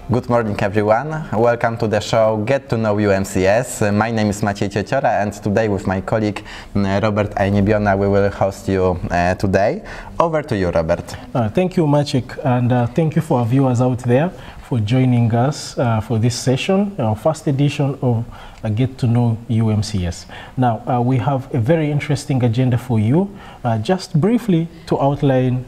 Good morning, everyone. Welcome to the show Get to Know UMCS. My name is Maciej Cieciora, and today with my colleague Robert Ajniebiona we will host you today. Over to you, Robert. Thank you, Maciej, and thank you for our viewers out there for joining us for this session, our first edition of Get to Know UMCS. Now, we have a very interesting agenda for you. Just briefly to outline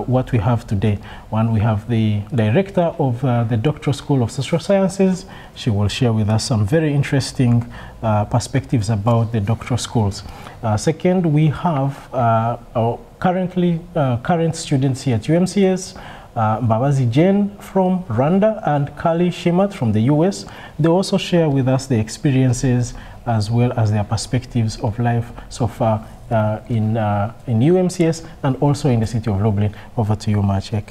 what we have today. One, we have the director of the Doctoral School of Social Sciences. She will share with us some very interesting perspectives about the doctoral schools. Second, we have our current students here at UMCS. Mbabazi Jane from Rwanda and Kali Shimat from the US. They also share with us the experiences as well as their perspectives of life so far in UMCS and also in the city of Lublin. Over to you, Maciej.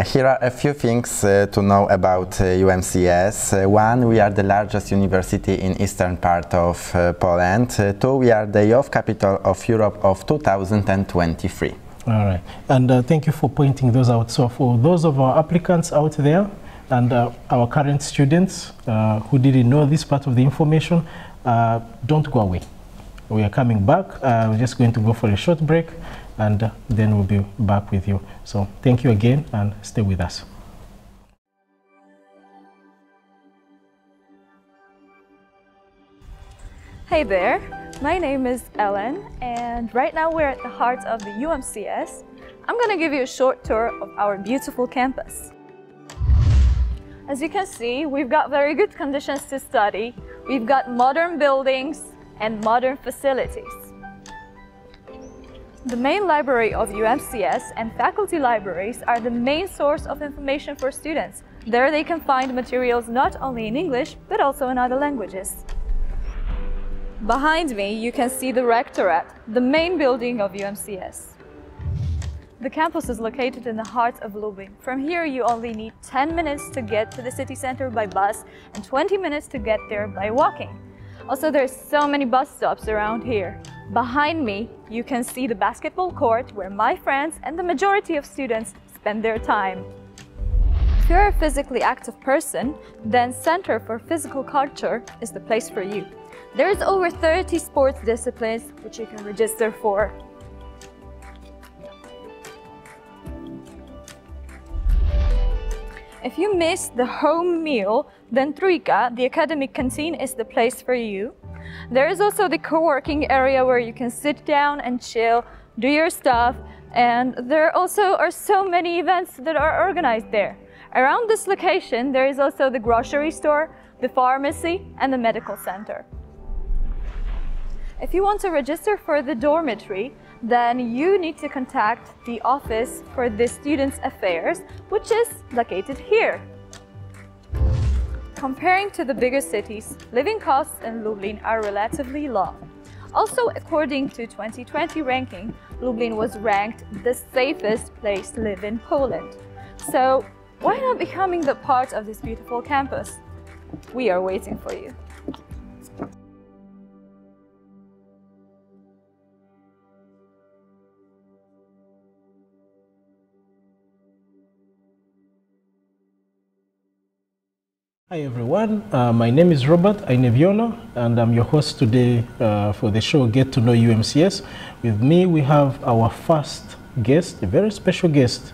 Here are a few things to know about UMCS. One, we are the largest university in eastern part of Poland. Two, we are the youth capital of Europe of 2023. All right, and thank you for pointing those out. So for those of our applicants out there and our current students who didn't know this part of the information, don't go away. We are coming back. We're just going to go for a short break, and then we'll be back with you. So thank you again, and stay with us. Hey there, my name is Ellen, and right now we're at the heart of the UMCS. I'm going to give you a short tour of our beautiful campus. As you can see, we've got very good conditions to study. We've got modern buildings and modern facilities. The main library of UMCS and faculty libraries are the main source of information for students. There they can find materials not only in English, but also in other languages. Behind me, you can see the Rectorate, the main building of UMCS. The campus is located in the heart of Lublin. From here, you only need 10 minutes to get to the city center by bus and 20 minutes to get there by walking. Also, there's so many bus stops around here. Behind me, you can see the basketball court where my friends and the majority of students spend their time. If you're a physically active person, then Center for Physical Culture is the place for you. There's over 30 sports disciplines which you can register for. If you miss the home meal, then Trójka, the academic canteen, is the place for you. There is also the co-working area where you can sit down and chill, do your stuff, and there also are so many events that are organized there. Around this location, there is also the grocery store, the pharmacy, and the medical center. If you want to register for the dormitory, then you need to contact the office for the Students' Affairs, which is located here. Comparing to the bigger cities, living costs in Lublin are relatively low. Also, according to 2020 ranking, Lublin was ranked the safest place to live in Poland. So, why not becoming the part of this beautiful campus? We are waiting for you. Hi everyone, my name is Robert Ajniebiona, and I'm your host today for the show Get to Know UMCS. With me we have our first guest, a very special guest.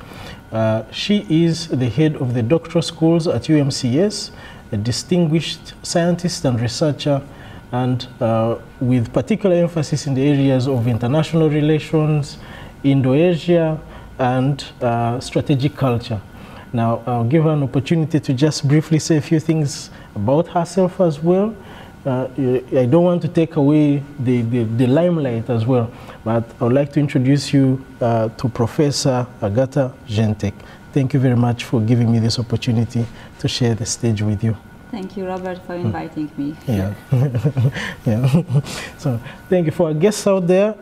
She is the head of the doctoral schools at UMCS, a distinguished scientist and researcher, and with particular emphasis in the areas of international relations, Indo-Asia, and strategic culture. Now, I'll give her an opportunity to just briefly say a few things about herself as well. I don't want to take away the limelight as well, but I would like to introduce you to Professor Agata Jentek. Thank you very much for giving me this opportunity to share the stage with you. Thank you, Robert, for inviting me. Yeah. Yeah. So, thank you. For our guests out there,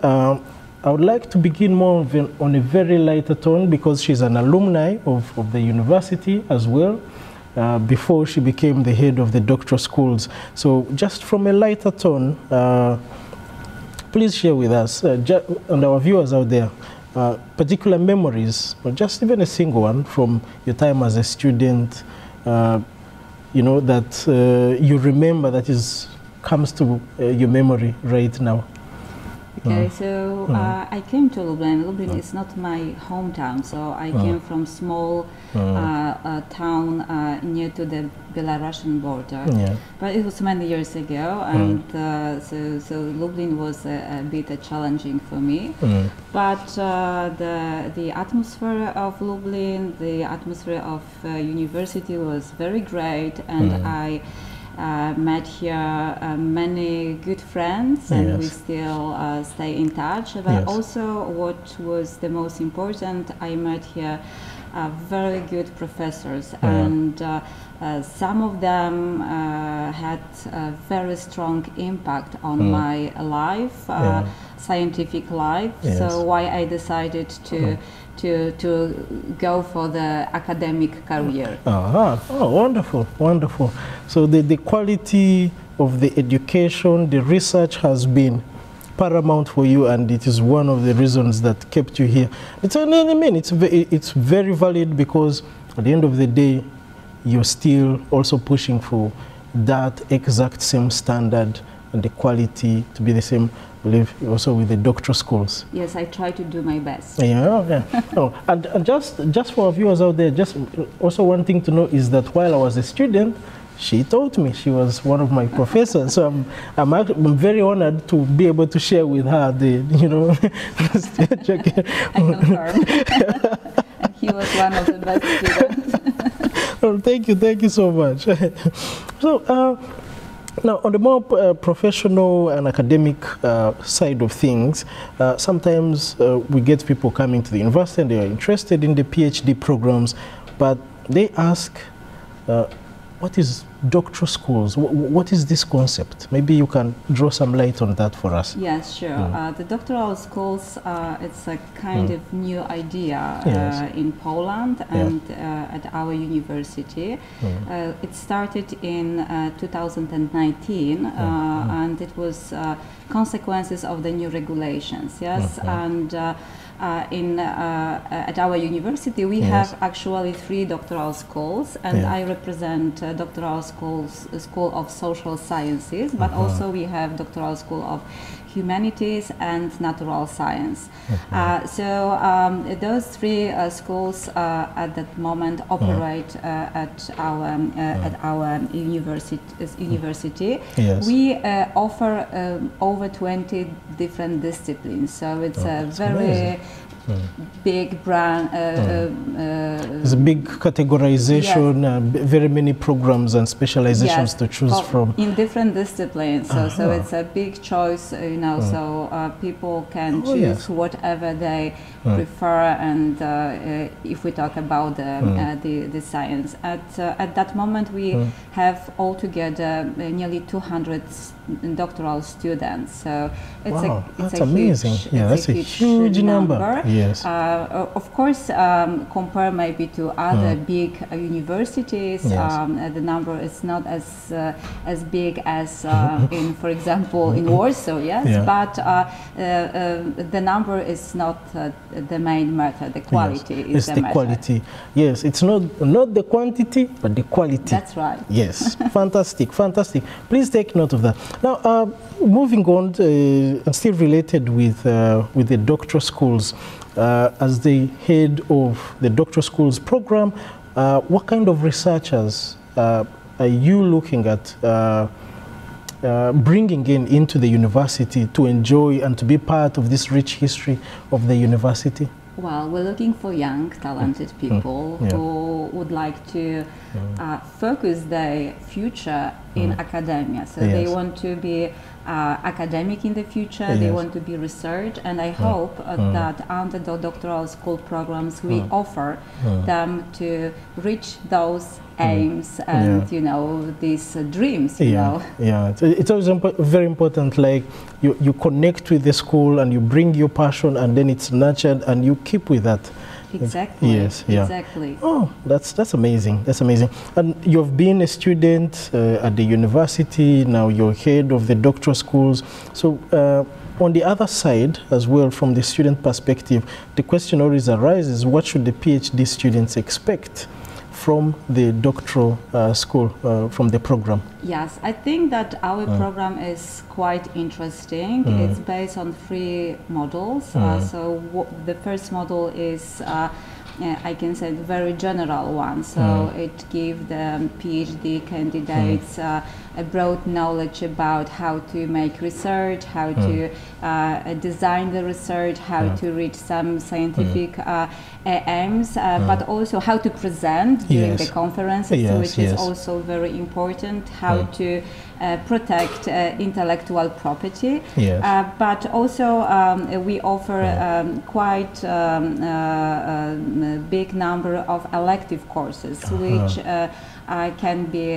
I would like to begin more on a very lighter tone because she's an alumni of the university as well before she became the head of the doctoral schools. So just from a lighter tone, please share with us and our viewers out there particular memories, or just even a single one from your time as a student you know, that you remember that comes to your memory right now? Okay, so I came to Lublin. Lublin is not my hometown, so I came from small town near to the Belarusian border. Yeah. But it was many years ago, and so Lublin was a bit challenging for me. But the atmosphere of Lublin, the atmosphere of university was very great, and I met here many good friends, and we still stay in touch. But also, what was the most important, I met here very good professors, and some of them had a very strong impact on my life, scientific life. So why I decided to go for the academic career. Oh, wonderful, wonderful. So the quality of the education, the research has been paramount for you, and it is one of the reasons that kept you here. It's very valid, because at the end of the day, you're still also pushing for that exact same standard and the quality to be the same, I believe, also with the doctoral schools. Yes, I try to do my best. Yeah. And just for our viewers out there, just also one thing to know is that while I was a student, she taught me. She was one of my professors, so I'm very honored to be able to share with her the, you know. I confirm. And he was one of the best students. Well, thank you so much. So now, on the more professional and academic side of things, sometimes we get people coming to the university and they are interested in the PhD programs, but they ask, what is doctoral schools? What is this concept? Maybe you can draw some light on that for us. Yes, sure. The doctoral schools, it's a kind of new idea in Poland and at our university. It started in 2019, and it was consequences of the new regulations. Yes, and at our university we have actually 3 doctoral schools, and I represent doctoral school of social sciences, but also we have doctoral school of humanities and natural science. So those 3 schools at that moment operate at our university. Yes. We offer over 20 different disciplines, so it's a very big brand. It's a big categorization, very many programs and specializations to choose from. In different disciplines, so it's a big choice, you know, so people can choose whatever they prefer, and if we talk about the science. At that moment we have altogether nearly 200 doctoral students, so it's a amazing. That's a huge number. Yes. Of course, compare maybe to other big universities, the number is not as big as in, for example, in Warsaw. Yes, but the number is not the main matter. The quality is the matter. Quality. Yes, it's not the quantity, but the quality. That's right. Yes, fantastic, fantastic. Please take note of that. Now, moving on, and still related with the doctoral schools, as the head of the doctoral schools program, what kind of researchers are you looking at bringing into the university to enjoy and to be part of this rich history of the university? Well, we're looking for young, talented people who would like to focus their future in academia. So they want to be academic in the future, they want to be research, and I hope that under the doctoral school programs we offer them to reach those aims and you know, these dreams, you know. It's always very important, like you connect with the school and you bring your passion, and then it's nurtured and you keep with that. Exactly. Yes. Exactly. Oh, that's amazing. That's amazing. And you've been a student at the university. Now you're head of the doctoral schools. So on the other side as well, from the student perspective, the question always arises: what should the PhD students expect from the doctoral school, from the program? Yes, I think that our program is quite interesting. It's based on 3 models. So the first model is I can say the very general one. So it gives the PhD candidates a broad knowledge about how to make research, how to design the research, how to reach some scientific aims, but also how to present during the conferences, which is also very important, how to protect intellectual property. But also we offer quite big number of elective courses, which can be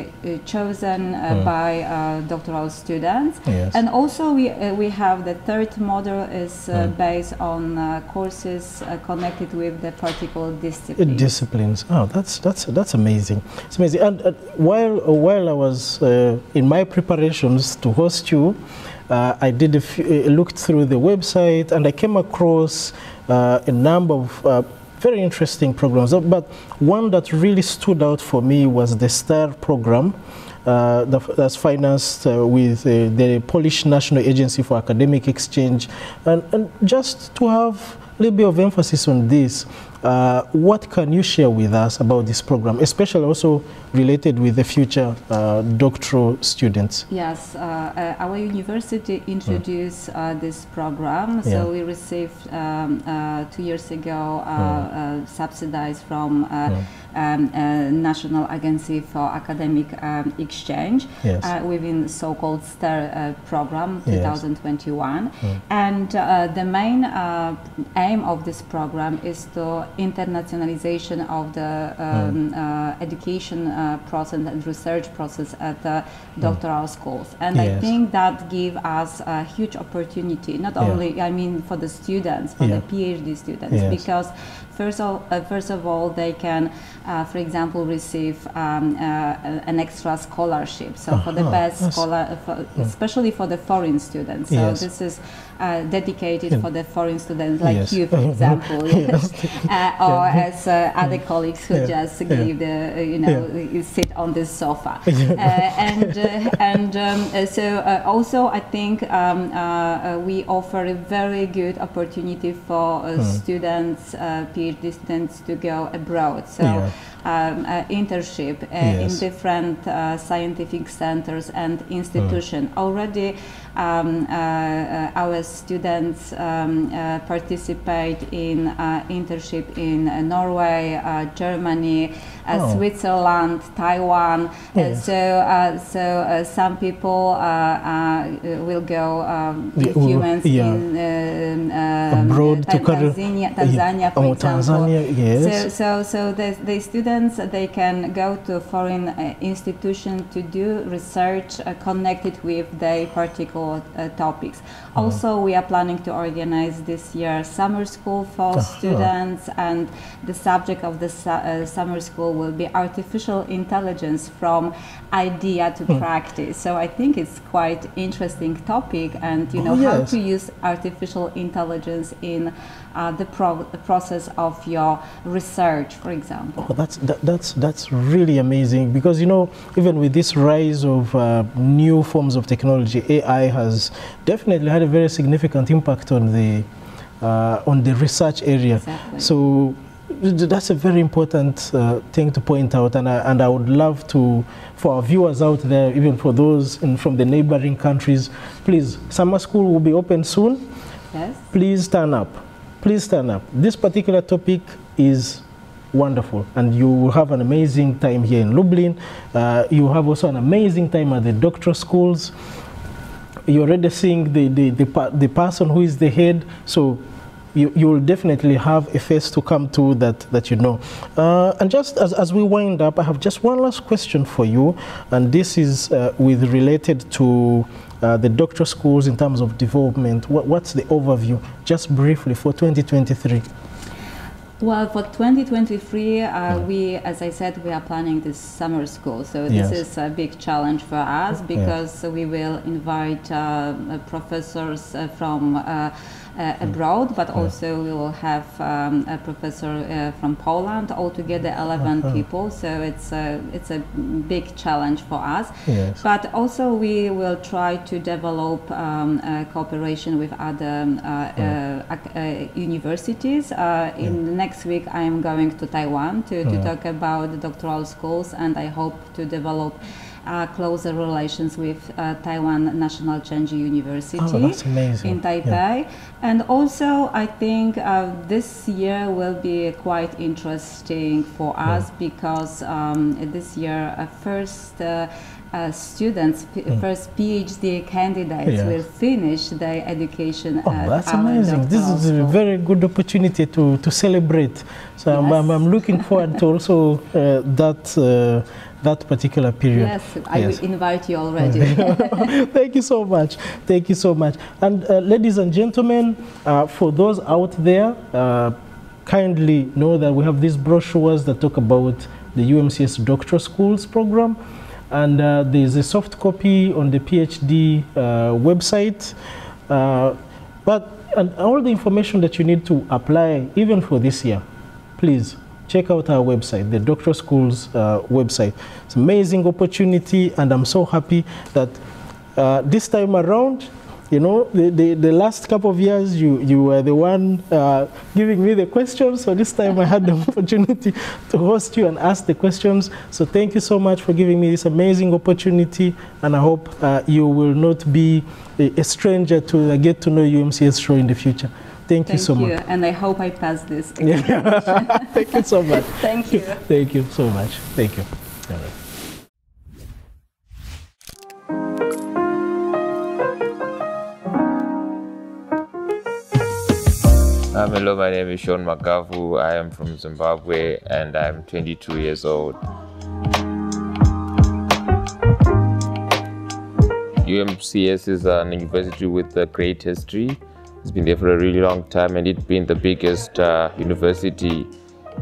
chosen by doctoral students. And also we have the third model is based on courses connected with the particular disciplines. Oh, that's amazing. It's amazing. And while I was in my preparations to host you, I did looked through the website, and I came across a number of very interesting programs, but one that really stood out for me was the STAR program that's financed with the Polish National Agency for Academic Exchange. And just to have a little bit of emphasis on this, what can you share with us about this program, especially also related with the future doctoral students? Yes, our university introduced this program. So we received 2 years ago subsidized from National Agency for Academic Exchange within so-called STAR program 2021. And the main aim of this program is to internationalization of the education process and research process at the doctoral schools. And I think that gives us a huge opportunity, not only, I mean, for the students, for the PhD students, because first of all, they can, for example, receive an extra scholarship. So for the best scholar, especially for the foreign students. So this is dedicated for the foreign students, like you, for example, or as other colleagues who just give the, you know, sit on this sofa. So also, I think we offer a very good opportunity for students, PhD students, to go abroad. So internship in different scientific centers and institutions. Already our students participate in internship in Norway, Germany, Switzerland, Taiwan. So some people will go with humans in abroad to Tanzania, for example. So the students, they can go to foreign institution to do research connected with their particular topics. Also, we are planning to organize this year summer school for students, and the subject of the summer school will be artificial intelligence from idea to practice. So I think it's quite interesting topic, and you know how to use artificial intelligence in the process of your research, for example. Oh, that's really amazing, because you know, even with this rise of new forms of technology, AI has definitely had a very significant impact on the research area. Exactly. So that's a very important thing to point out, and I would love to, for our viewers out there, even for those from the neighboring countries, please, summer school will be open soon. Yes. Please turn up. Please turn up. This particular topic is wonderful, and you will have an amazing time here in Lublin. You will have also an amazing time at the doctoral schools. You're already seeing the person who is the head, so you will definitely have a face to come to that you know. And just as we wind up, I have just one last question for you, and this is related to the doctoral schools in terms of development. What's the overview, just briefly, for 2023? Well, for 2023, we, as I said, we are planning this summer school. So this is a big challenge for us, because we will invite professors from abroad, but also we will have a professor from Poland, altogether 11 people, so it's a big challenge for us. Yes. But also we will try to develop cooperation with other universities. In the next week I am going to Taiwan to talk about the doctoral schools, and I hope to develop closer relations with Taiwan National Chengchi University in Taipei. And also I think this year will be quite interesting for us because this year first students, first PhD candidates will finish their education at that's our amazing. This is a very good opportunity to celebrate. So I'm looking forward to also that particular period. Yes, I will invite you already. Thank you so much. Thank you so much. And ladies and gentlemen, for those out there, kindly know that we have these brochures that talk about the UMCS Doctoral Schools program. And there's a soft copy on the PhD website. And all the information that you need to apply, even for this year, please check out our website, the Doctoral Schools website. It's an amazing opportunity, and I'm so happy that this time around, you know, the last couple of years, you were the one giving me the questions. So this time I had the opportunity to host you and ask the questions. So thank you so much for giving me this amazing opportunity. And I hope you will not be a stranger to get to know UMCS show in the future. Thank you so much. And I hope I pass this. Thank you so much. Thank you. Thank you so much. Thank you. All right. Hello, my name is Sean Magavu. I am from Zimbabwe and I'm 22 years old. UMCS is an university with a great history. It's been there for a really long time, and it being the biggest university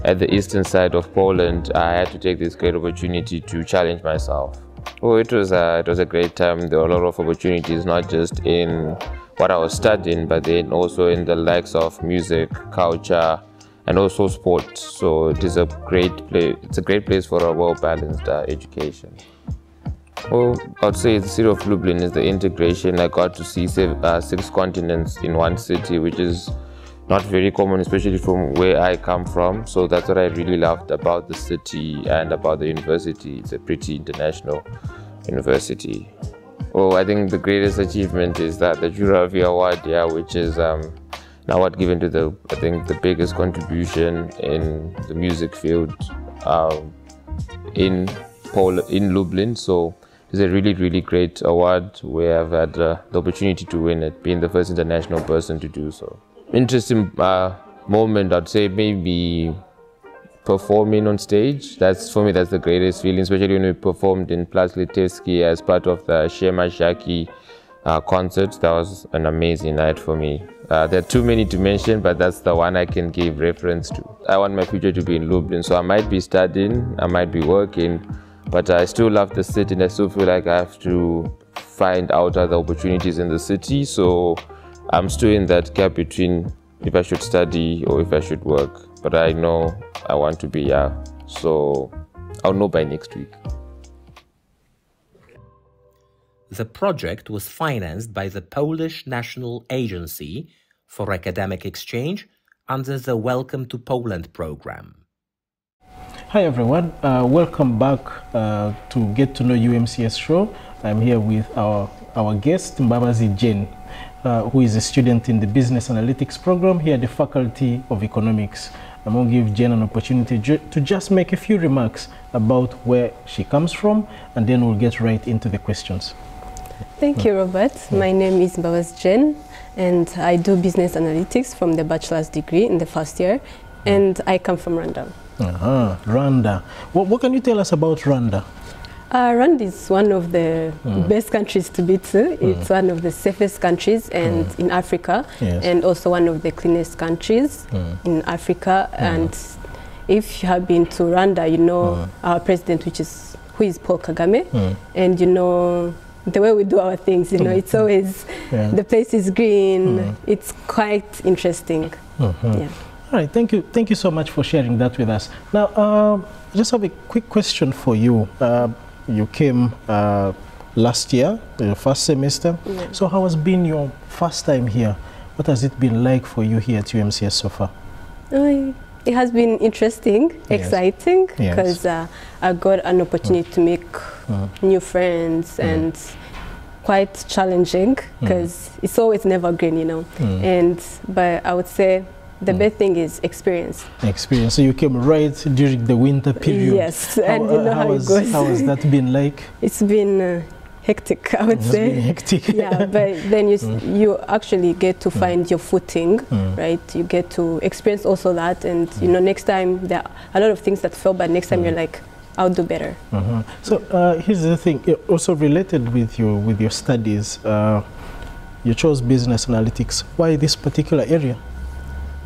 at the eastern side of Poland, I had to take this great opportunity to challenge myself. Oh, it was a great time. There were a lot of opportunities, not just in what I was studying, but then also in the likes of music, culture, and also sport. So it is a great place. It's a great place for a well-balanced education. Well, I'd say the city of Lublin is the integration. I got to see 6 continents in one city, which is not very common, especially from where I come from. So that's what I really loved about the city and about the university. It's a pretty international university. Oh, I think the greatest achievement is that the Juravi Award, which is an award given to the biggest contribution in the music field in Lublin. So it's a really, really great award where I've had the opportunity to win it, being the first international person to do so. Interesting moment, I'd say maybe performing on stage. For me, that's the greatest feeling, especially when we performed in Plac Litewski as part of the Shema Shaki concert. That was an amazing night for me. There are too many to mention, but that's the one I can give reference to. I want my future to be in Lublin, so I might be studying, I might be working, but I still love the city, and I still feel like I have to find out other opportunities in the city. So I'm still in that gap between if I should study or if I should work. But I know I want to be here, so I'll know by next week. The project was financed by the Polish National Agency for Academic Exchange under the Welcome to Poland program. Hi everyone, welcome back to Get to Know UMCS show. I'm here with our guest, Mbabazi Jane, who is a student in the Business Analytics program here at the Faculty of Economics. I'm going to give Jane an opportunity to just make a few remarks about where she comes from, and then we'll get right into the questions. Thank you, Robert. My name is Mbabazi Jane, and I do Business Analytics from the bachelor's degree in the first year, and I come from Rwanda. Rwanda. What can you tell us about Rwanda? Rwanda is one of the best countries to be to. It's one of the safest countries and in Africa, and also one of the cleanest countries in Africa. And if you have been to Rwanda, you know our president, who is Paul Kagame, and you know the way we do our things. You know, it's always The place is green. It's quite interesting. Yeah. All right, thank you so much for sharing that with us. Now, just have a quick question for you. You came last year, the first semester. So how has been your first time here? What has it been like for you here at UMCS so far? It has been interesting, exciting, because I got an opportunity to make new friends, and quite challenging, because it's always never green, you know. But I would say the best thing is experience. Experience. So you came right during the winter period. Yes, and you know how it goes. How has that been like? It's been hectic, I would say. Been hectic. Yeah, but then you actually get to find your footing, right? You get to experience also that, and you know, next time there are a lot of things that fell, but next time you're like, I'll do better. So here's the thing. Also related with your studies, you chose business analytics. Why this particular area?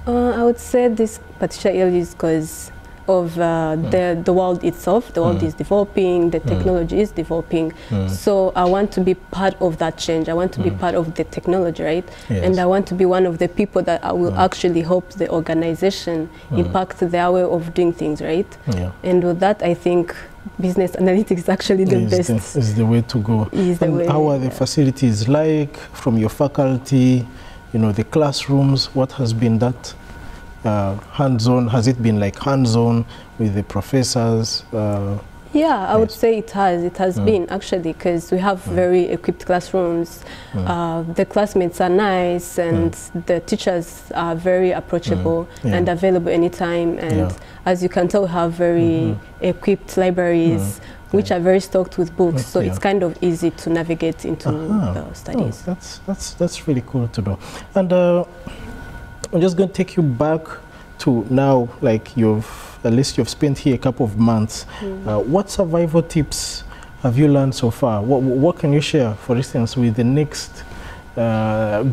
I would say this particular area is because of the world itself. The world is developing, the technology is developing. So I want to be part of that change. I want to be part of the technology, right? And I want to be one of the people that I will actually help the organization impact their way of doing things, right? And with that, I think business analytics is actually the best. Is the way to go. And how are the facilities like from your faculty? You know, the classrooms, what has been that hands-on? Has it been like hands-on with the professors? Yeah, I would say it has. It has been, actually, because we have very equipped classrooms. The classmates are nice, and the teachers are very approachable and available anytime. And as you can tell, we have very equipped libraries, which are very stocked with books, so it's kind of easy to navigate into the studies. Oh, that's really cool to know. And I'm just going to take you back to now, like at least you've spent here a couple of months. What survival tips have you learned so far? What can you share, for instance, with the next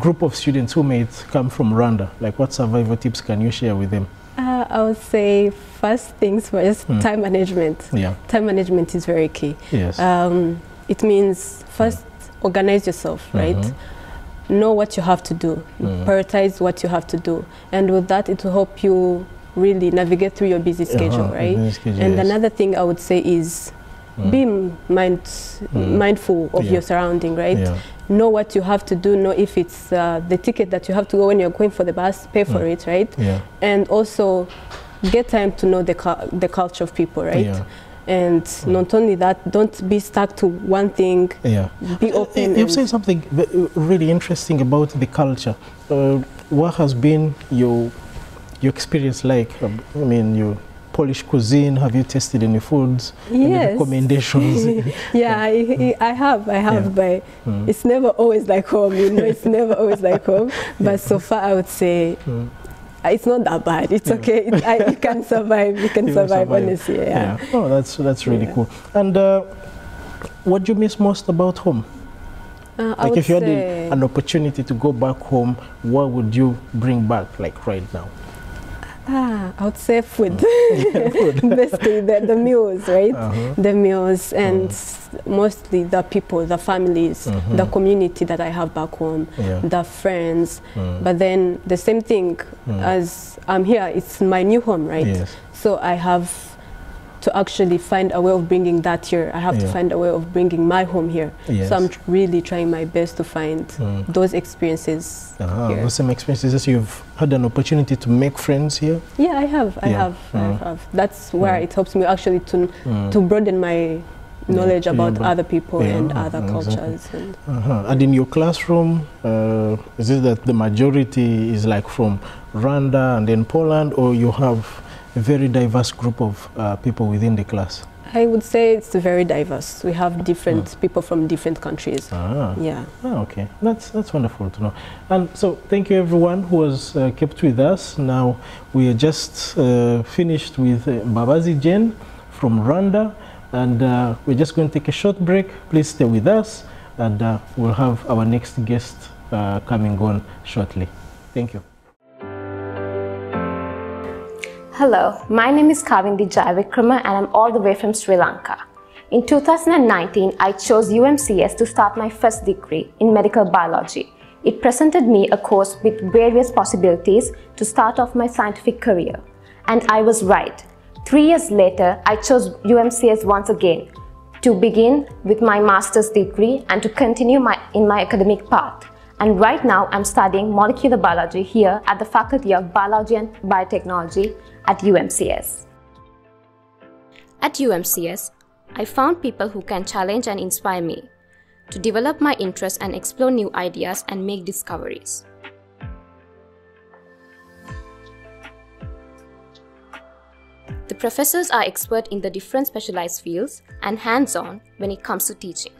group of students who may come from Rwanda? Like, what survival tips can you share with them? I would say first things first, time management. Time management is very key. It means first organize yourself, right? Know what you have to do, prioritize what you have to do, and with that it will help you really navigate through your busy schedule, right? And another thing I would say is be mindful of your surrounding, right? Know what you have to do, know if it's the ticket that you have to go when you're going for the bus, pay for it, right? And also get time to know the culture of people, right? And not only that, don't be stuck to one thing, be open. You've said something really interesting about the culture. What has been your experience like? I mean, your Polish cuisine, have you tasted any foods? Any recommendations? I have, but it's never always like home, you know, it's never always like home. But so far I would say it's not that bad. It's okay. You can survive. You can survive, honestly. Oh, that's really cool. And what do you miss most about home? Like, if you had an opportunity to go back home, what would you bring back, like right now? I would say food. Basically, the meals, right? The meals, and mostly the people, the families, the community that I have back home, the friends. But then the same thing, as I'm here, it's my new home, right? So I have to actually find a way of bringing that here. I have to find a way of bringing my home here. So I'm really trying my best to find those experiences here. Those same experiences. You've had an opportunity to make friends here? Yeah, I have. I have. That's where it helps me actually to broaden my knowledge about other people and other cultures. And in your classroom, is it that the majority is like from Rwanda and then Poland, or you have a very diverse group of people within the class? I would say it's very diverse. We have different people from different countries. Okay, that's wonderful to know. And so thank you everyone who has kept with us. Now we are just finished with Mbabazi Jane from Rwanda, and we're just going to take a short break. Please stay with us, and we'll have our next guest coming on shortly. Thank you. Hello, my name is Kavindi Jaivikrama and I'm all the way from Sri Lanka. In 2019, I chose UMCS to start my first degree in medical biology. It presented me a course with various possibilities to start off my scientific career. And I was right. 3 years later, I chose UMCS once again to begin with my master's degree and to continue in my academic path. And right now, I'm studying molecular biology here at the Faculty of Biology and Biotechnology at UMCS. At UMCS, I found people who can challenge and inspire me to develop my interests and explore new ideas and make discoveries. The professors are expert in the different specialized fields and hands-on when it comes to teaching.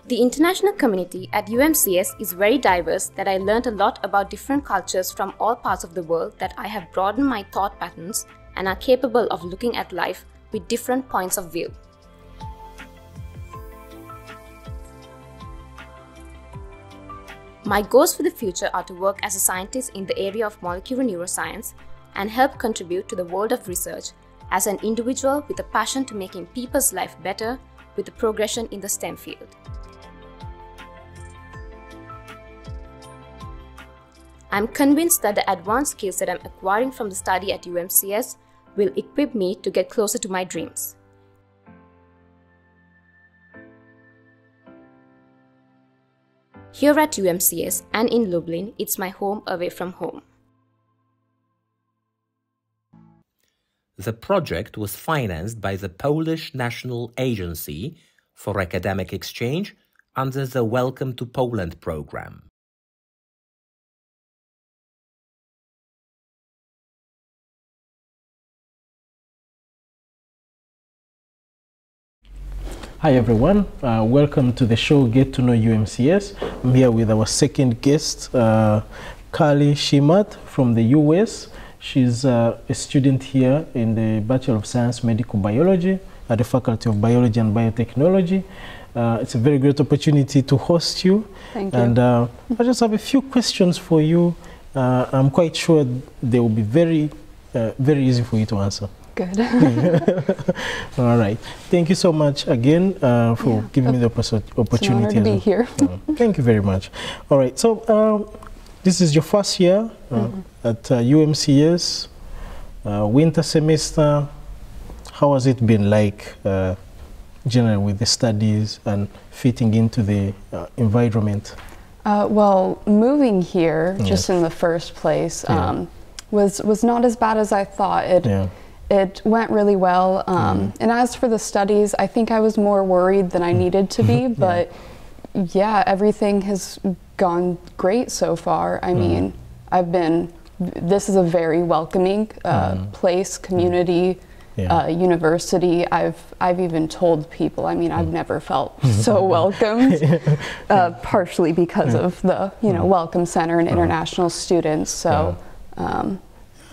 The international community at UMCS is very diverse that I learned a lot about different cultures from all parts of the world that I have broadened my thought patterns and are capable of looking at life with different points of view. My goals for the future are to work as a scientist in the area of molecular neuroscience and help contribute to the world of research as an individual with a passion to making people's life better with the progression in the STEM field. I'm convinced that the advanced skills that I'm acquiring from the study at UMCS will equip me to get closer to my dreams. Here at UMCS and in Lublin, it's my home away from home. The project was financed by the Polish National Agency for Academic Exchange under the Welcome to Poland program. Hi everyone, welcome to the show Get to Know UMCS. I'm here with our second guest, Carly Shimat from the US. She's a student here in the Bachelor of Science Medical Biology at the Faculty of Biology and Biotechnology. It's a very great opportunity to host you. Thank you. And I just have a few questions for you. I'm quite sure they will be very easy for you to answer. Good. All right. Thank you so much again for giving me the opportunity. It's an honor to be here. Thank you very much. All right. So this is your first year at UMCS, winter semester. How has it been like generally with the studies and fitting into the environment? Well, moving here just in the first place was not as bad as I thought. It went really well. And as for the studies, I think I was more worried than I needed to be, but yeah, everything has gone great so far. I mean, this is a very welcoming place, community, university. I've even told people, I mean, I've never felt so welcomed, partially because of the, Welcome Center and international students. So,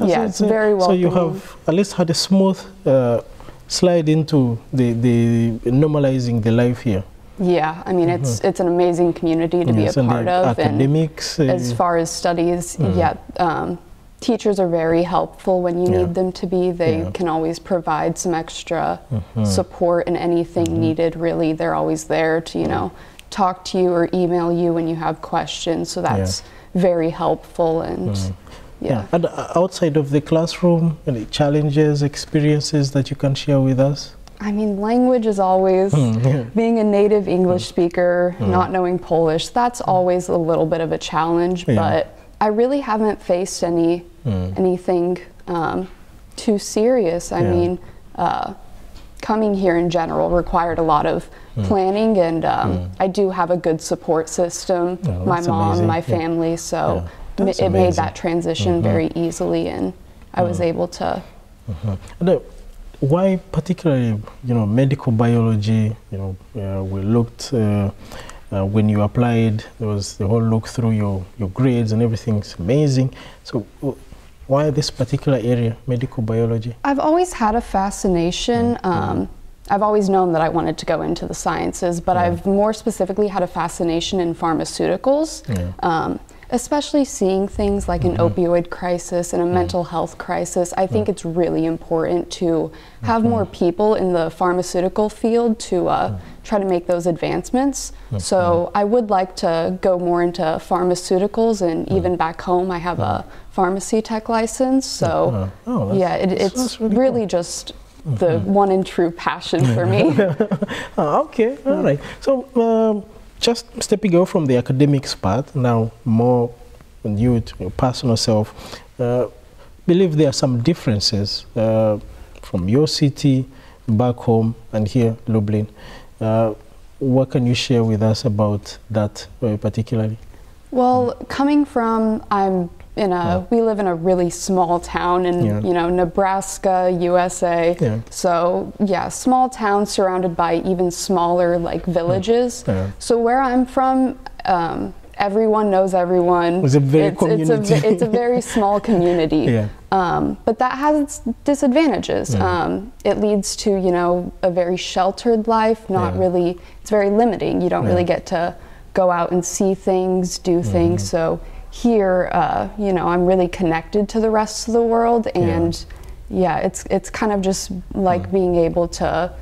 yeah, it's very welcoming. So you have at least had a smooth slide into the normalizing the life here. Yeah, I mean, it's an amazing community to be a part of. Academics. And as far as studies, teachers are very helpful when you need them to be. They can always provide some extra support and anything needed, really. They're always there to, talk to you or email you when you have questions. So that's very helpful. And And outside of the classroom, any challenges, experiences that you can share with us? I mean, language is always, being a native English speaker, not knowing Polish, that's always a little bit of a challenge, but I really haven't faced anything too serious. I mean, coming here in general required a lot of planning, and I do have a good support system, my mom, my family, so it made that transition very easily, and I was able to. Why particularly, medical biology? We looked when you applied. There was the whole look through your grades and everything's amazing. So, why this particular area, medical biology? I've always had a fascination. I've always known that I wanted to go into the sciences, but I've more specifically had a fascination in pharmaceuticals. especially seeing things like an opioid crisis and a mental health crisis, I think it's really important to have more people in the pharmaceutical field to try to make those advancements. So I would like to go more into pharmaceuticals, and even back home I have a pharmacy tech license. So yeah, it's really cool. Just the one and true passion for me. Okay, all right. So just stepping out from the academics part, now more on you, to your personal self, believe there are some differences from your city back home and here, Lublin. What can you share with us about that particularly? Well, coming from, we live in a really small town in, you know, Nebraska, USA. So yeah, small town surrounded by even smaller like villages. So where I'm from, everyone knows everyone. It's a very it's a very small community. But that has its disadvantages. It leads to, you know, a very sheltered life, not really, it's very limiting. You don't really get to go out and see things, do things. So here, you know, I'm really connected to the rest of the world, and yeah, it's kind of just like being able to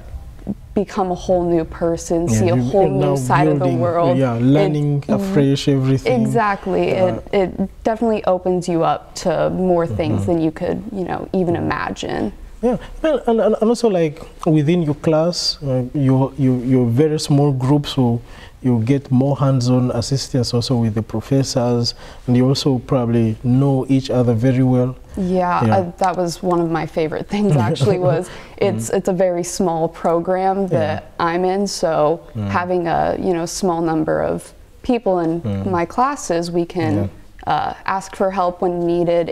become a whole new person, see a whole new side of the world. Learning afresh everything. Exactly. It definitely opens you up to more things than you could, you know, even imagine. Yeah, well, and also like within your class, you're very small groups, so you get more hands-on assistance also with the professors, and you also probably know each other very well. That was one of my favorite things actually. Was it's a very small program that I'm in, so having a, you know, small number of people in my classes, we can ask for help when needed.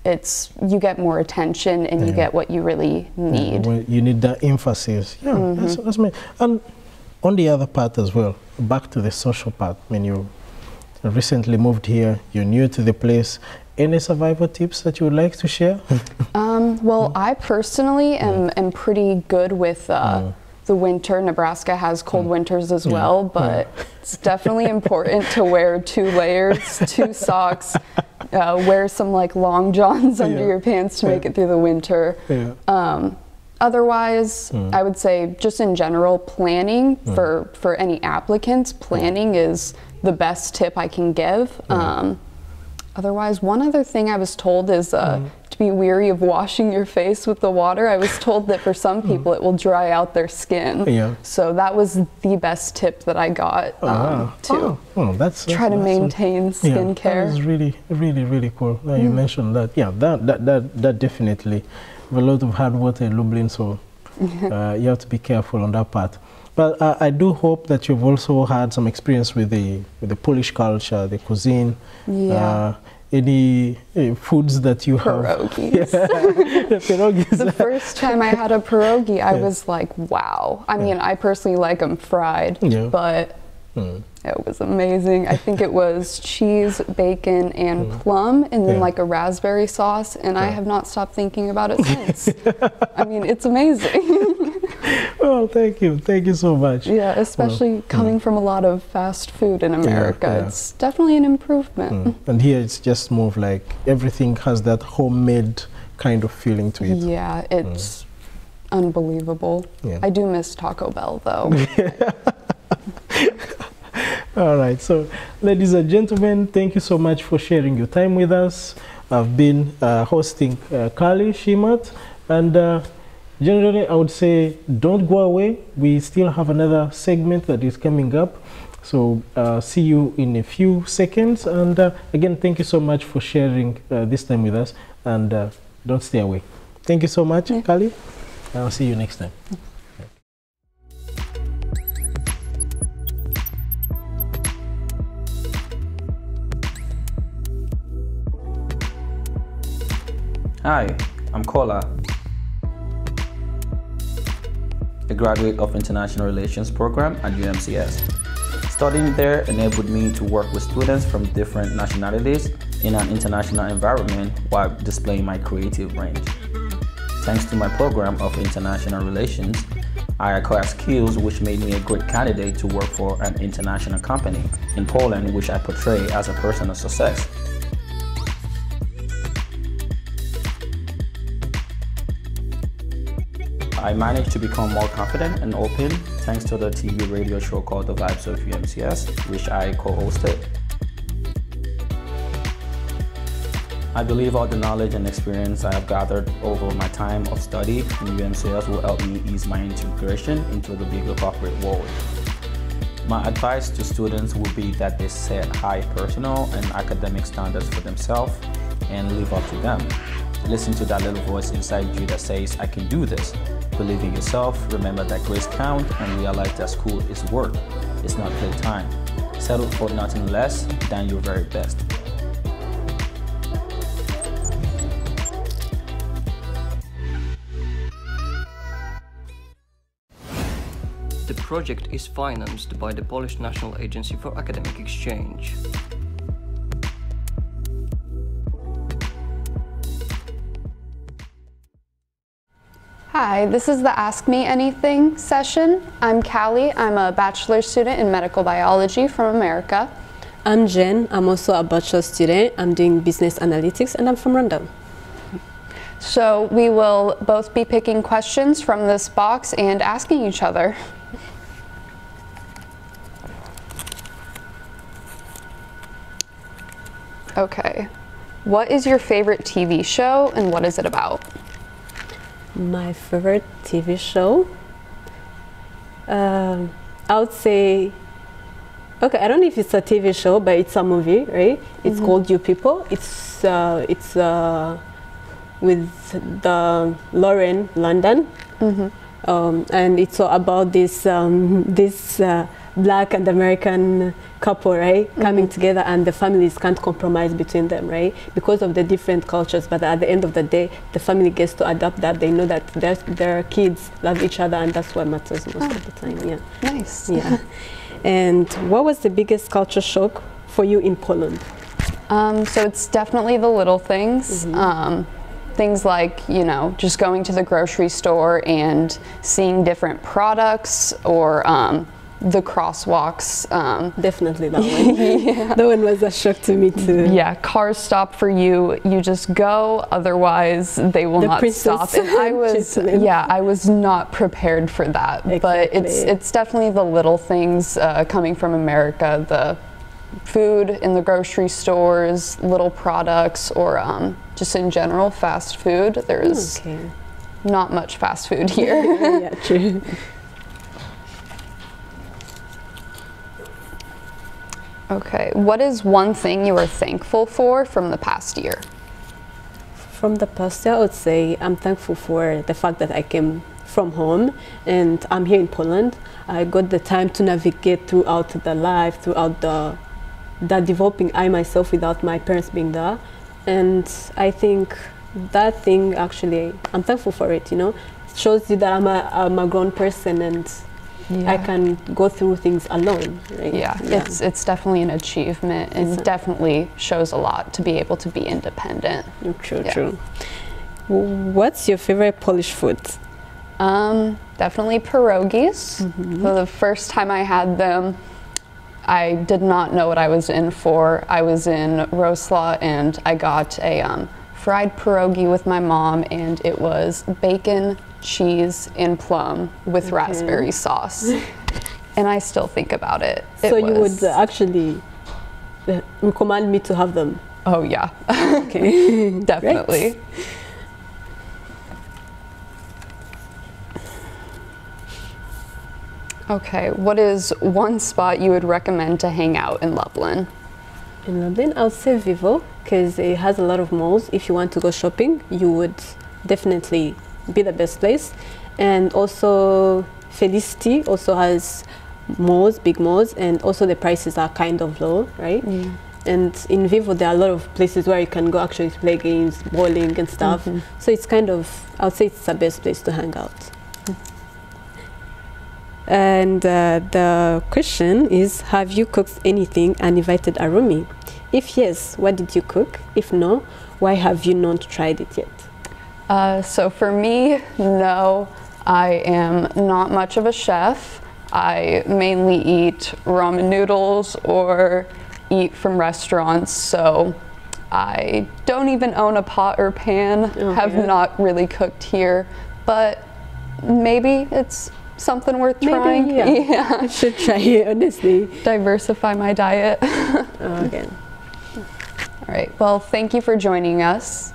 You get more attention, and you get what you really need. You need that emphasis. That's me. And on the other part as well, back to the social part, when you recently moved here, you're new to the place, any survival tips that you would like to share? Well, I personally am pretty good with the winter. Nebraska has cold winters as well, but it's definitely important to wear 2 layers, 2 socks, wear some like long johns under your pants to make it through the winter. Otherwise, I would say just in general, planning for any applicants, planning is the best tip I can give. Otherwise, one other thing I was told is to be weary of washing your face with the water. I was told that for some people it will dry out their skin. So that was the best tip that I got to try to maintain skincare. That was really, really, really cool. You mentioned that. Yeah, that definitely. A lot of hard water in Lublin, so you have to be careful on that part. But I do hope that you've also had some experience with the Polish culture, the cuisine. Any foods that you have? Pierogies. Pierogies. The first time I had a pierogi, I was like, wow. I mean, I personally like them fried, but it was amazing. I think it was cheese, bacon, and plum, and then like a raspberry sauce, and I have not stopped thinking about it since. I mean, it's amazing. Well, thank you so much. Yeah, especially coming from a lot of fast food in America, it's definitely an improvement. And here it's just more of like everything has that homemade kind of feeling to it. Yeah, it's unbelievable. I do miss Taco Bell though. All right, so ladies and gentlemen, thank you so much for sharing your time with us. I've been hosting Kali Shimat, and generally I would say don't go away. We still have another segment that is coming up, so see you in a few seconds. And again, thank you so much for sharing this time with us, and don't stay away. Thank you so much, Kali. I'll see you next time. Hi, I'm Kola, a graduate of International Relations Program at UMCS. Studying there enabled me to work with students from different nationalities in an international environment while displaying my creative range. Thanks to my program of International Relations, I acquired skills which made me a great candidate to work for an international company in Poland, which I portray as a personal success. I managed to become more confident and open thanks to the TV radio show called The Vibes of UMCS, which I co-hosted. I believe all the knowledge and experience I have gathered over my time of study in UMCS will help me ease my integration into the bigger corporate world. My advice to students would be that they set high personal and academic standards for themselves and live up to them. Listen to that little voice inside you that says, I can do this. Believe in yourself, remember that grades count, and realize that school is work. It's not playtime. Settle for nothing less than your very best. The project is financed by the Polish National Agency for Academic Exchange. Hi, this is the Ask Me Anything session. I'm Callie. I'm a bachelor student in medical biology from America. I'm Jen. I'm also a bachelor student. I'm doing business analytics and I'm from Rwanda. So we will both be picking questions from this box and asking each other. Okay. What is your favorite TV show and what is it about? My favorite TV show? I would say, okay, I don't know if it's a TV show, but it's a movie, right? It's called You People. It's with the Lauren London. And it's all about this Black and American couple, right, coming together, and the families can't compromise between them, right, because of the different cultures. But at the end of the day, the family gets to adapt that. They know that their kids love each other, and that's what matters most of the time. Yeah. Nice. Yeah. And what was the biggest culture shock for you in Poland? So it's definitely the little things. Things like, you know, just going to the grocery store and seeing different products, or the crosswalks. Definitely that one. Yeah. That one was a shock to me too. Yeah, cars stop for you. You just go, otherwise they will not stop. And I was not prepared for that. Exactly. But it's definitely the little things coming from America, the food in the grocery stores, little products, or just in general fast food. There is not much fast food here. Yeah, true. Okay, what is one thing you are thankful for from the past year? From the past year, I would say I'm thankful for the fact that I came from home and I'm here in Poland. I got the time to navigate throughout the life, throughout the developing I myself without my parents being there. And I think that thing, actually, I'm thankful for it, you know. It shows you that I'm a grown person and I can go through things alone. Right? Yeah, it's definitely an achievement, and definitely shows a lot to be able to be independent. True. What's your favorite Polish food? Definitely pierogies. So the first time I had them, I did not know what I was in for. I was in Wrocław and I got a fried pierogi with my mom, and it was bacon, cheese, and plum with raspberry sauce. And I still think about it. So you would actually recommend me to have them? Oh yeah. Okay. Definitely. Great. Okay, what is one spot you would recommend to hang out in Lublin? In Lublin, I would say Vivo, because it has a lot of malls. If you want to go shopping, you would definitely be the best place. And also Felicity also has malls, big malls, and also the prices are kind of low, right? And in Vivo, there are a lot of places where you can go actually play games, bowling and stuff. So it's kind of, I would say it's the best place to hang out. And the question is, have you cooked anything and invited a roomie? If yes, what did you cook? If no, why have you not tried it yet? So for me, no. I am not much of a chef. I mainly eat ramen noodles or eat from restaurants, so I don't even own a pot or pan, have not really cooked here, but maybe it's something worth trying. Yeah. I should try it, honestly. Diversify my diet. Okay. All right, well, thank you for joining us.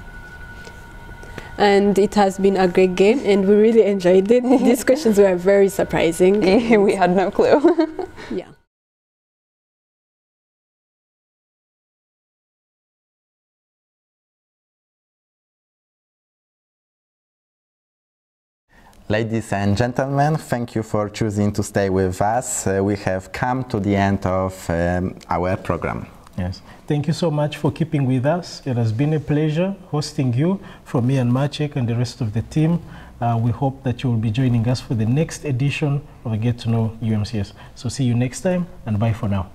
And it has been a great game, and we really enjoyed it. These questions were very surprising. We had no clue. Yeah. Ladies and gentlemen, thank you for choosing to stay with us. We have come to the end of our program. Yes. Thank you so much for keeping with us. It has been a pleasure hosting you from me and Maciek and the rest of the team. We hope that you will be joining us for the next edition of Get to Know UMCS. So see you next time, and bye for now.